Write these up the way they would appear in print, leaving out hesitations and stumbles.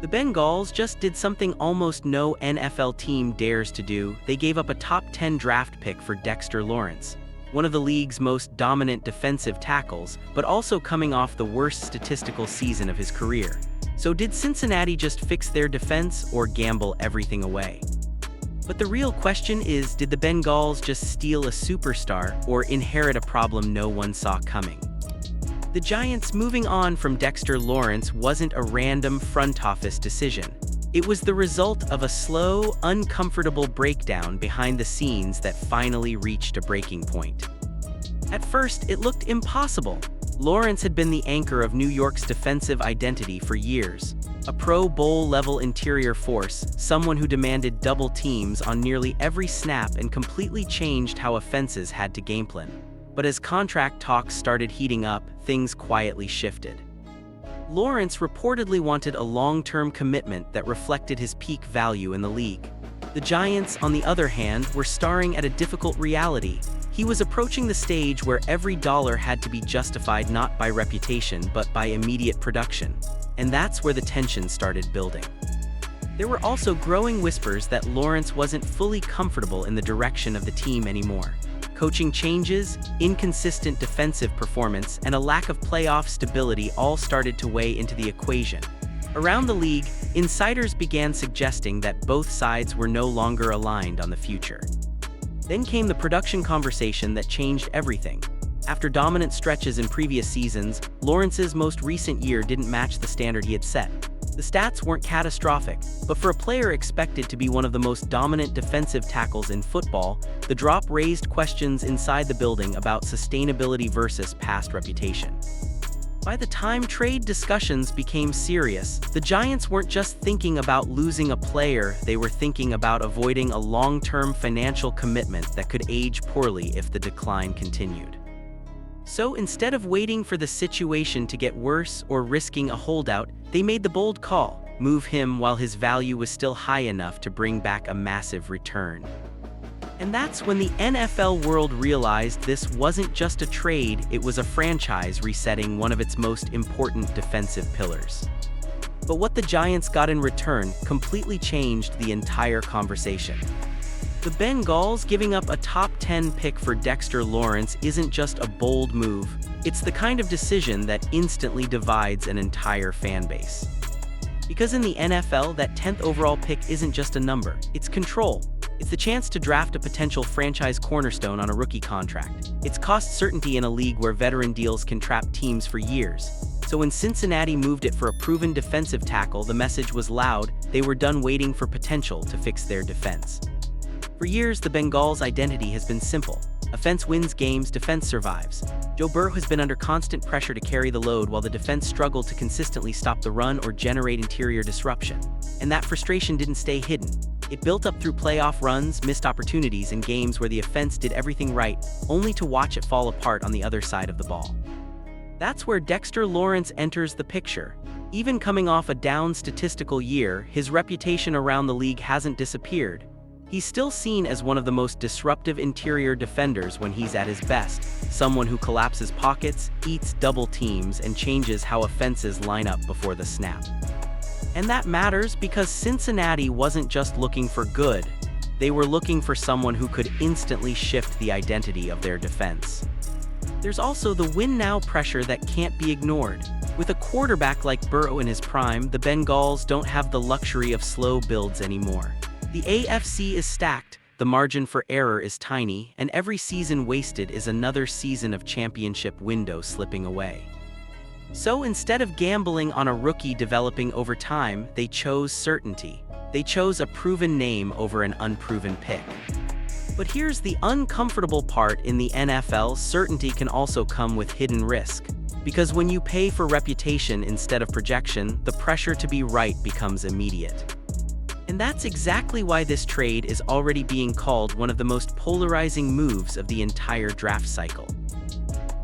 The Bengals just did something almost no NFL team dares to do. They gave up a top 10 draft pick for Dexter Lawrence, one of the league's most dominant defensive tackles, but also coming off the worst statistical season of his career. So did Cincinnati just fix their defense or gamble everything away? But the real question is, did the Bengals just steal a superstar or inherit a problem no one saw coming? The Giants moving on from Dexter Lawrence wasn't a random front office decision. It was the result of a slow, uncomfortable breakdown behind the scenes that finally reached a breaking point. At first, it looked impossible. Lawrence had been the anchor of New York's defensive identity for years. A Pro Bowl-level interior force, someone who demanded double teams on nearly every snap and completely changed how offenses had to gameplan. But as contract talks started heating up, things quietly shifted. Lawrence reportedly wanted a long-term commitment that reflected his peak value in the league. The Giants, on the other hand, were staring at a difficult reality. He was approaching the stage where every dollar had to be justified not by reputation but by immediate production. And that's where the tension started building. There were also growing whispers that Lawrence wasn't fully comfortable in the direction of the team anymore. Coaching changes, inconsistent defensive performance, and a lack of playoff stability all started to weigh into the equation. Around the league, insiders began suggesting that both sides were no longer aligned on the future. Then came the production conversation that changed everything. After dominant stretches in previous seasons, Lawrence's most recent year didn't match the standard he had set. The stats weren't catastrophic, but for a player expected to be one of the most dominant defensive tackles in football, the drop raised questions inside the building about sustainability versus past reputation. By the time trade discussions became serious, the Giants weren't just thinking about losing a player, they were thinking about avoiding a long-term financial commitment that could age poorly if the decline continued. So instead of waiting for the situation to get worse or risking a holdout, they made the bold call: move him while his value was still high enough to bring back a massive return. And that's when the NFL world realized this wasn't just a trade, it was a franchise resetting one of its most important defensive pillars. But what the Giants got in return completely changed the entire conversation. The Bengals giving up a top 10 pick for Dexter Lawrence isn't just a bold move, it's the kind of decision that instantly divides an entire fan base. Because in the NFL, that 10th overall pick isn't just a number, it's control. It's the chance to draft a potential franchise cornerstone on a rookie contract. It's cost certainty in a league where veteran deals can trap teams for years. So when Cincinnati moved it for a proven defensive tackle, the message was loud: they were done waiting for potential to fix their defense. For years, the Bengals' identity has been simple. Offense wins games, defense survives. Joe Burrow has been under constant pressure to carry the load while the defense struggled to consistently stop the run or generate interior disruption. And that frustration didn't stay hidden. It built up through playoff runs, missed opportunities, and games where the offense did everything right, only to watch it fall apart on the other side of the ball. That's where Dexter Lawrence enters the picture. Even coming off a down statistical year, his reputation around the league hasn't disappeared. He's still seen as one of the most disruptive interior defenders when he's at his best, someone who collapses pockets, eats double teams, and changes how offenses line up before the snap. And that matters because Cincinnati wasn't just looking for good, they were looking for someone who could instantly shift the identity of their defense. There's also the win-now pressure that can't be ignored. With a quarterback like Burrow in his prime, the Bengals don't have the luxury of slow builds anymore. The AFC is stacked, the margin for error is tiny, and every season wasted is another season of championship window slipping away. So instead of gambling on a rookie developing over time, they chose certainty. They chose a proven name over an unproven pick. But here's the uncomfortable part: in the NFL, certainty can also come with hidden risk. Because when you pay for reputation instead of projection, the pressure to be right becomes immediate. And that's exactly why this trade is already being called one of the most polarizing moves of the entire draft cycle.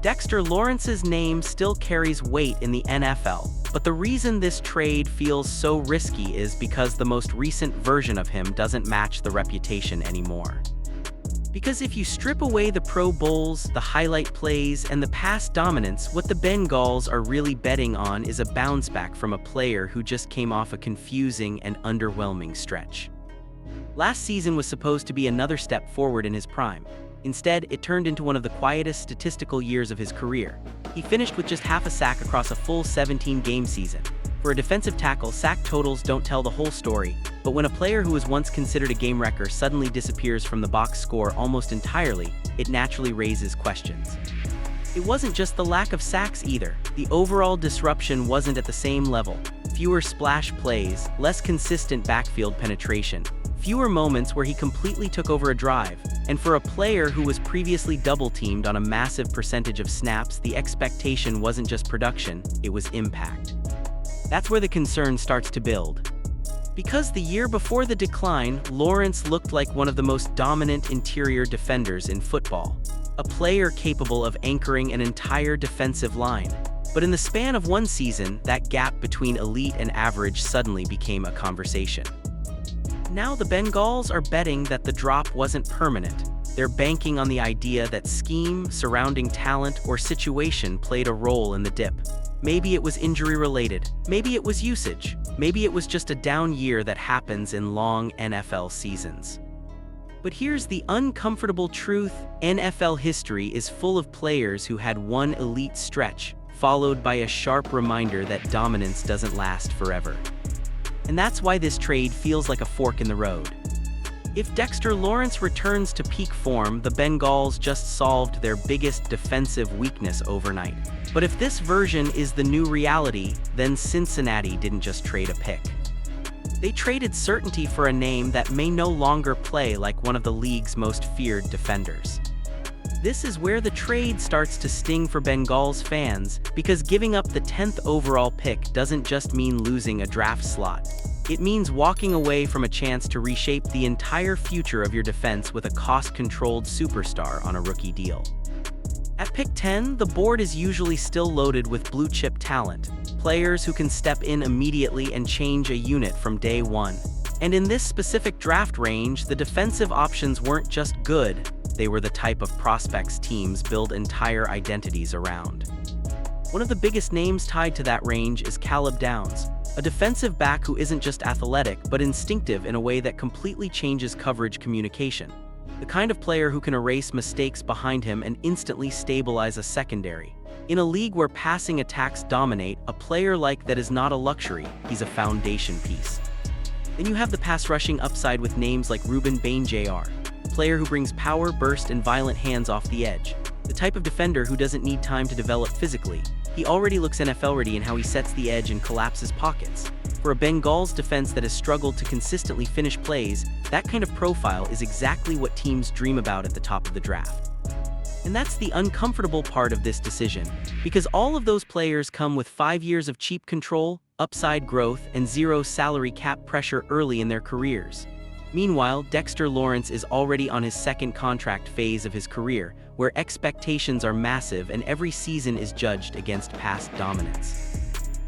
Dexter Lawrence's name still carries weight in the NFL, but the reason this trade feels so risky is because the most recent version of him doesn't match the reputation anymore. Because if you strip away the Pro Bowls, the highlight plays, and the past dominance, what the Bengals are really betting on is a bounce back from a player who just came off a confusing and underwhelming stretch. Last season was supposed to be another step forward in his prime. Instead, it turned into one of the quietest statistical years of his career. He finished with just half a sack across a full 17-game season. For a defensive tackle, sack totals don't tell the whole story, but when a player who was once considered a game wrecker suddenly disappears from the box score almost entirely, it naturally raises questions. It wasn't just the lack of sacks either. The overall disruption wasn't at the same level. Fewer splash plays, less consistent backfield penetration, fewer moments where he completely took over a drive, and for a player who was previously double-teamed on a massive percentage of snaps, the expectation wasn't just production, it was impact. That's where the concern starts to build. Because the year before the decline, Lawrence looked like one of the most dominant interior defenders in football, a player capable of anchoring an entire defensive line. But in the span of one season, that gap between elite and average suddenly became a conversation. Now the Bengals are betting that the drop wasn't permanent. They're banking on the idea that scheme, surrounding talent, or situation played a role in the dip. Maybe it was injury-related, maybe it was usage, maybe it was just a down year that happens in long NFL seasons. But here's the uncomfortable truth: NFL history is full of players who had one elite stretch, followed by a sharp reminder that dominance doesn't last forever. And that's why this trade feels like a fork in the road. If Dexter Lawrence returns to peak form, the Bengals just solved their biggest defensive weakness overnight. But if this version is the new reality, then Cincinnati didn't just trade a pick. They traded certainty for a name that may no longer play like one of the league's most feared defenders. This is where the trade starts to sting for Bengals fans, because giving up the 10th overall pick doesn't just mean losing a draft slot. It means walking away from a chance to reshape the entire future of your defense with a cost-controlled superstar on a rookie deal. At pick 10, the board is usually still loaded with blue-chip talent, players who can step in immediately and change a unit from day one. And in this specific draft range, the defensive options weren't just good, they were the type of prospects teams build entire identities around. One of the biggest names tied to that range is Caleb Downs, a defensive back who isn't just athletic but instinctive in a way that completely changes coverage communication. The kind of player who can erase mistakes behind him and instantly stabilize a secondary. In a league where passing attacks dominate, a player like that is not a luxury, he's a foundation piece. Then you have the pass rushing upside with names like Ruben Bain Jr., a player who brings power, burst, and violent hands off the edge. The type of defender who doesn't need time to develop physically. He already looks NFL ready in how he sets the edge and collapses pockets. For a Bengals defense that has struggled to consistently finish plays, that kind of profile is exactly what teams dream about at the top of the draft. And that's the uncomfortable part of this decision, because all of those players come with 5 years of cheap control, upside growth, and zero salary cap pressure early in their careers. Meanwhile, Dexter Lawrence is already on his second contract phase of his career, where expectations are massive and every season is judged against past dominance.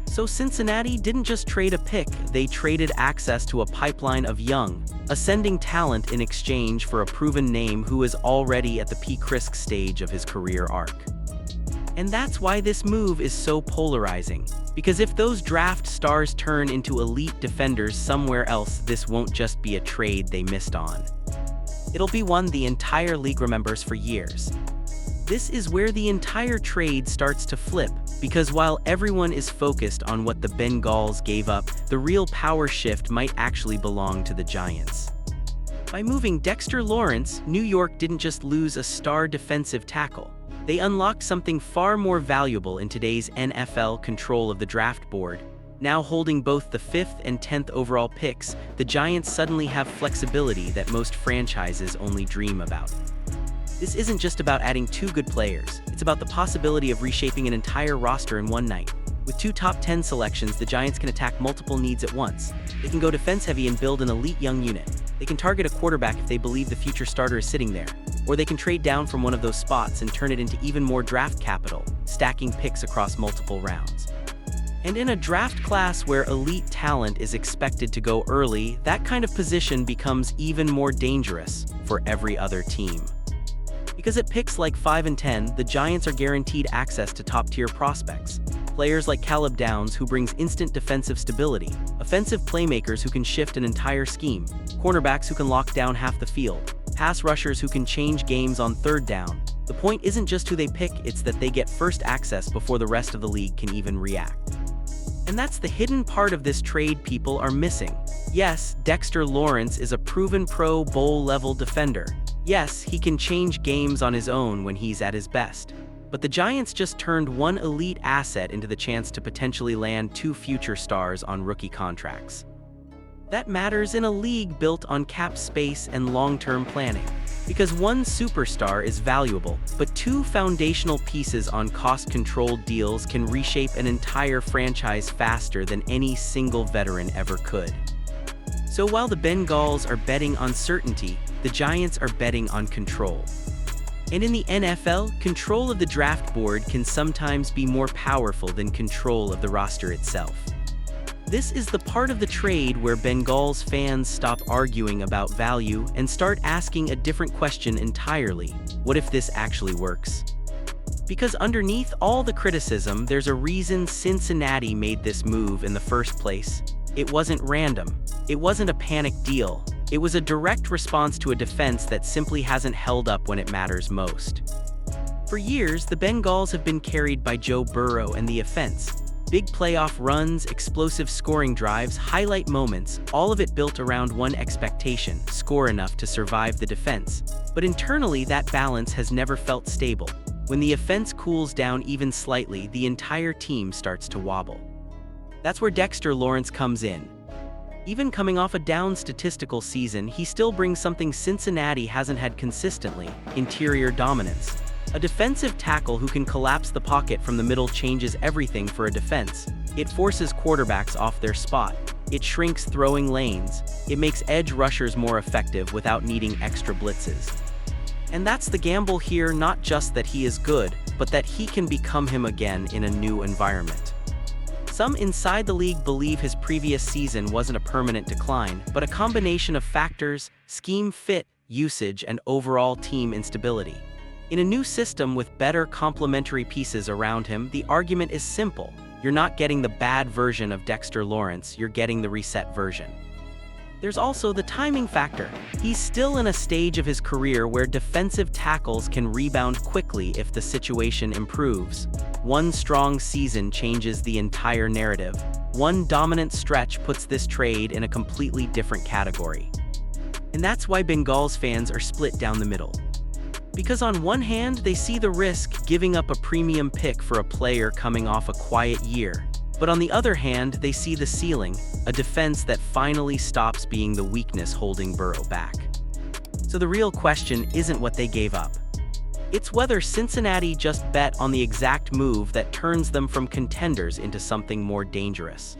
So Cincinnati didn't just trade a pick, they traded access to a pipeline of young, ascending talent in exchange for a proven name who is already at the peak risk stage of his career arc. And that's why this move is so polarizing, because if those draft stars turn into elite defenders somewhere else, this won't just be a trade they missed on. It'll be one the entire league remembers for years. This is where the entire trade starts to flip, because while everyone is focused on what the Bengals gave up, the real power shift might actually belong to the Giants. By moving Dexter Lawrence, New York didn't just lose a star defensive tackle. They unlocked something far more valuable in today's NFL: control of the draft board. Now holding both the 5th and 10th overall picks, the Giants suddenly have flexibility that most franchises only dream about. This isn't just about adding 2 good players, it's about the possibility of reshaping an entire roster in one night. With 2 top 10 selections, the Giants can attack multiple needs at once. They can go defense-heavy and build an elite young unit. They can target a quarterback if they believe the future starter is sitting there. Or they can trade down from one of those spots and turn it into even more draft capital, stacking picks across multiple rounds. And in a draft class where elite talent is expected to go early, that kind of position becomes even more dangerous for every other team. Because at picks like 5 and 10, the Giants are guaranteed access to top-tier prospects. Players like Caleb Downs, who brings instant defensive stability, offensive playmakers who can shift an entire scheme, cornerbacks who can lock down half the field, pass rushers who can change games on third down. The point isn't just who they pick, it's that they get first access before the rest of the league can even react. And that's the hidden part of this trade people are missing. Yes, Dexter Lawrence is a proven Pro Bowl-level defender. Yes, he can change games on his own when he's at his best. But the Giants just turned one elite asset into the chance to potentially land 2 future stars on rookie contracts. That matters in a league built on cap space and long-term planning. Because one superstar is valuable, but 2 foundational pieces on cost-controlled deals can reshape an entire franchise faster than any single veteran ever could. So while the Bengals are betting on certainty, the Giants are betting on control. And in the NFL, control of the draft board can sometimes be more powerful than control of the roster itself. This is the part of the trade where Bengals fans stop arguing about value and start asking a different question entirely: what if this actually works? Because underneath all the criticism, there's a reason Cincinnati made this move in the first place. It wasn't random. It wasn't a panic deal. It was a direct response to a defense that simply hasn't held up when it matters most. For years, the Bengals have been carried by Joe Burrow and the offense. Big playoff runs, explosive scoring drives, highlight moments, all of it built around one expectation: score enough to survive the defense. But internally, that balance has never felt stable. When the offense cools down even slightly, the entire team starts to wobble. That's where Dexter Lawrence comes in. Even coming off a down statistical season, he still brings something Cincinnati hasn't had consistently: interior dominance. A defensive tackle who can collapse the pocket from the middle changes everything for a defense. It forces quarterbacks off their spot. It shrinks throwing lanes. It makes edge rushers more effective without needing extra blitzes. And that's the gamble here, not just that he is good, but that he can become him again in a new environment. Some inside the league believe his previous season wasn't a permanent decline, but a combination of factors: scheme fit, usage, and overall team instability. In a new system with better complementary pieces around him, the argument is simple. You're not getting the bad version of Dexter Lawrence, you're getting the reset version. There's also the timing factor. He's still in a stage of his career where defensive tackles can rebound quickly if the situation improves. One strong season changes the entire narrative. One dominant stretch puts this trade in a completely different category. And that's why Bengals fans are split down the middle. Because on one hand, they see the risk, giving up a premium pick for a player coming off a quiet year. But on the other hand, they see the ceiling, a defense that finally stops being the weakness holding Burrow back. So the real question isn't what they gave up. It's whether Cincinnati just bet on the exact move that turns them from contenders into something more dangerous.